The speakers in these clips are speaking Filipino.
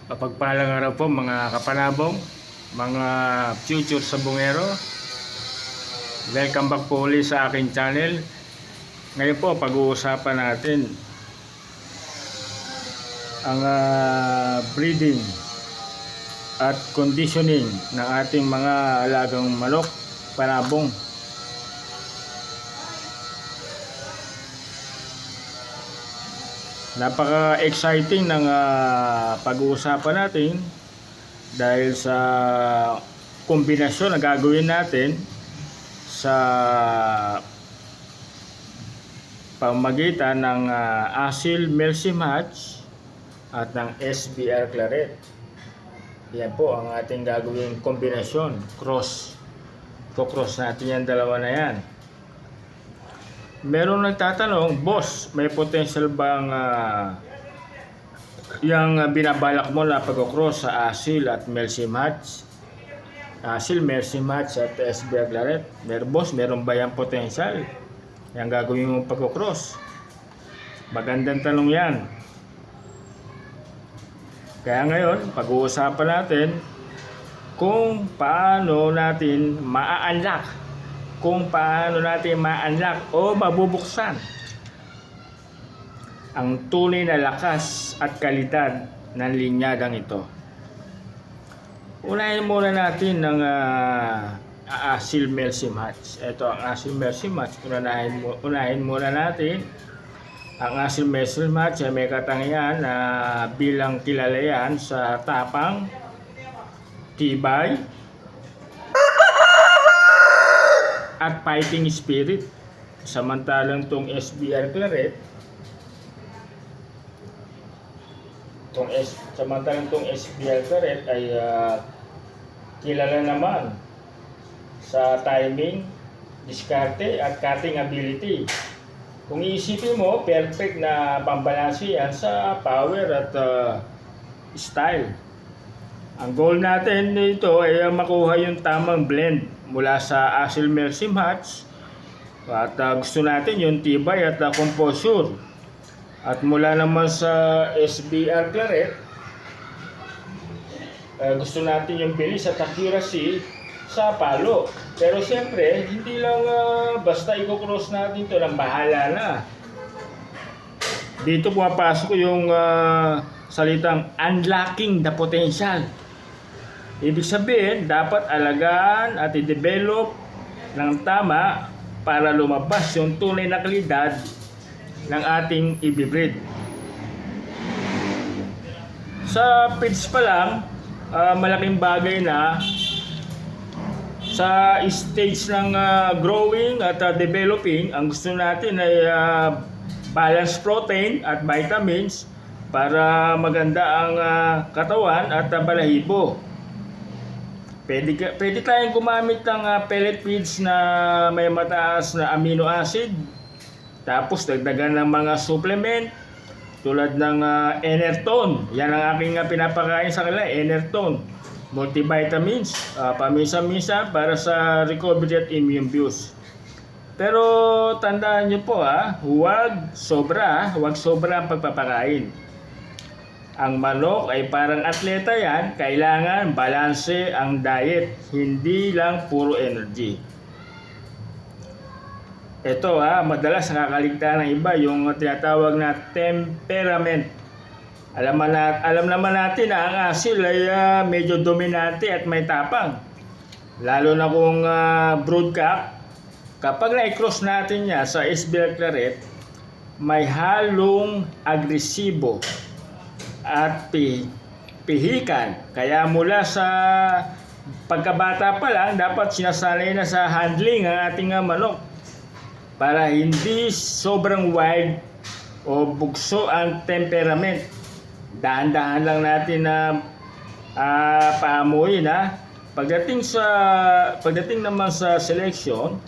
Mapagpalang araw po mga kapanabong, mga future sabongero. Welcome back po ulit sa aking channel. Ngayon po pag-uusapan natin ang breeding at conditioning ng ating mga alagang manok, panabong. Napaka-exciting ng pag-uusapan natin dahil sa kombinasyon na gagawin natin sa pamamagitan ng Asil Melsim Hatch at ng SBR Claret. Yan po ang ating gagawin kombinasyon, cross. Ko-cross natin yan, dalawa na yan. Meron nagtatanong, boss, may potential bang yung binabalak mo na pag-cross sa Asil at Melsim Hatch? Asil, Melsim Hatch at SBR Claret. Boss, meron ba yung potential? Yung gagawin mong pag-cross? Magandang tanong yan. Kaya ngayon, pag-uusapan natin kung paano natin ma-unlock, o mabubuksan ang tunay na lakas at kalidad ng linyadang ito. Unahin muna natin ng Asil Melsim Hatch. Ito ang Asil Melsim Hatch. Unahin muna natin ang Asil Melsim Hatch ay may katangian na bilang kilala yan sa tapang, tibay, at fighting spirit. Samantalang tong SBR Claret, ay kilala naman sa timing, diskarte at cutting ability. Kung iisipin mo, perfect na pambalanse yan sa power at style. Ang goal natin dito ay makuha yung tamang blend mula sa Asil Melsim Hatch at gusto natin yung tibay at composure. At mula naman sa SBR Claret, gusto natin yung bilis at accuracy sa palo. Pero siyempre, hindi lang basta i-cross natin ito ng bahala na. Dito pumapasok yung salitang unlocking the potential. Ibig sabihin, dapat alagaan at i-develop ng tama para lumabas yung tunay na kalidad ng ating i-breed. Sa feeds pa lang, malaking bagay na sa stage ng growing at developing, ang gusto natin ay balanced protein at vitamins para maganda ang katawan at balahibo. Pwede tayong gumamit ng pellet feeds na may mataas na amino acid. Tapos dagdagan ng mga supplement tulad ng Enerton. Yan ang aking pinapakain sa kanila, Enerton. Multivitamins, paminsan-minsan para sa recovery at immune boost. Pero tandaan nyo po huwag sobra ang pagpapakain. Ang manok ay parang atleta yan, kailangan balanse ang diet, hindi lang puro energy. Ito madalas nakakaligtaan ng iba yung tinatawag na temperament. Alam naman natin na ang asil ay medyo dominante at may tapang. Lalo na kung broodcock, kapag na-cross natin niya sa SBR Claret, may halong agresibo at pihikan. Kaya mula sa pagkabata pa lang, dapat sinasanay na sa handling ang ating manok para hindi sobrang wild o bugso ang temperament. Dahan-dahan lang natin na paamuin. Pagdating naman sa selection,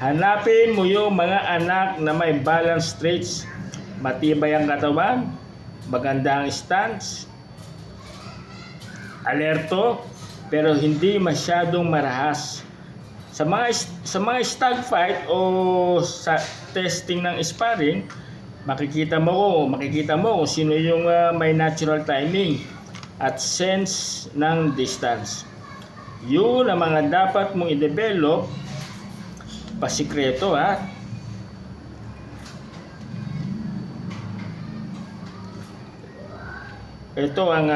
hanapin mo yung mga anak na may balanced traits, matibay ang katawan, maganda ang stance, alerto pero hindi masyadong marahas. Sa mga stag fight o sa testing ng sparring, makikita mo kung sino yung may natural timing. at sense ng distance. Yun ang mga dapat mong i-develop, pasikreto ha. Ito ang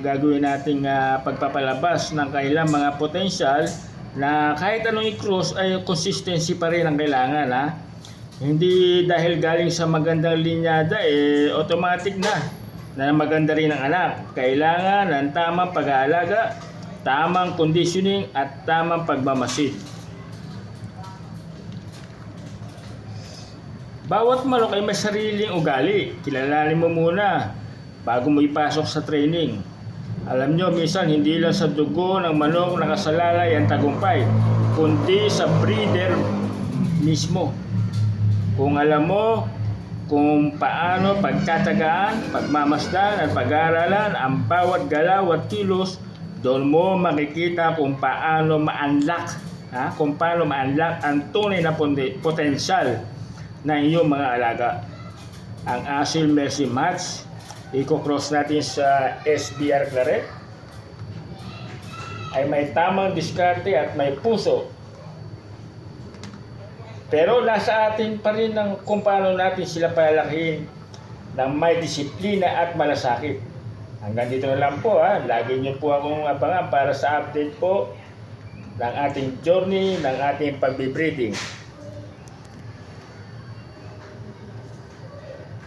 gagawin nating pagpapalabas ng kailang mga potential na kahit anong i-cross ay consistency pa rin ang kailangan ha. Hindi dahil galing sa magandang linyada automatic na maganda rin ang anak. Kailangan ng tamang pag-aalaga, tamang conditioning at tamang pagmamasid. Bawat manok ay may sariling ugali. Kilalanin mo muna bago mo ipasok sa training. Alam nyo, minsan hindi lang sa dugo ng manok nakasalalay ang tagumpay, kundi sa breeder mismo. Kung alam mo kung paano pagtatagaan, pagmamasdan at pag-aaralan ang bawat galaw at kilos, doon mo makikita kung paano ma-unlock, kung paano ma-unlock ang tunay na potensyal ng iyong mga alaga. Ang Asil Mercy Match, i-cross natin sa SBR Claret, ay may tamang diskarte at may puso. Pero nasa atin pa rin kung paano natin sila palalakihin ng may disiplina at malasakit. Hanggang dito na lang po ha. Lagi niyo po akong abangan para sa update po ng ating journey, ng ating pag-breeding.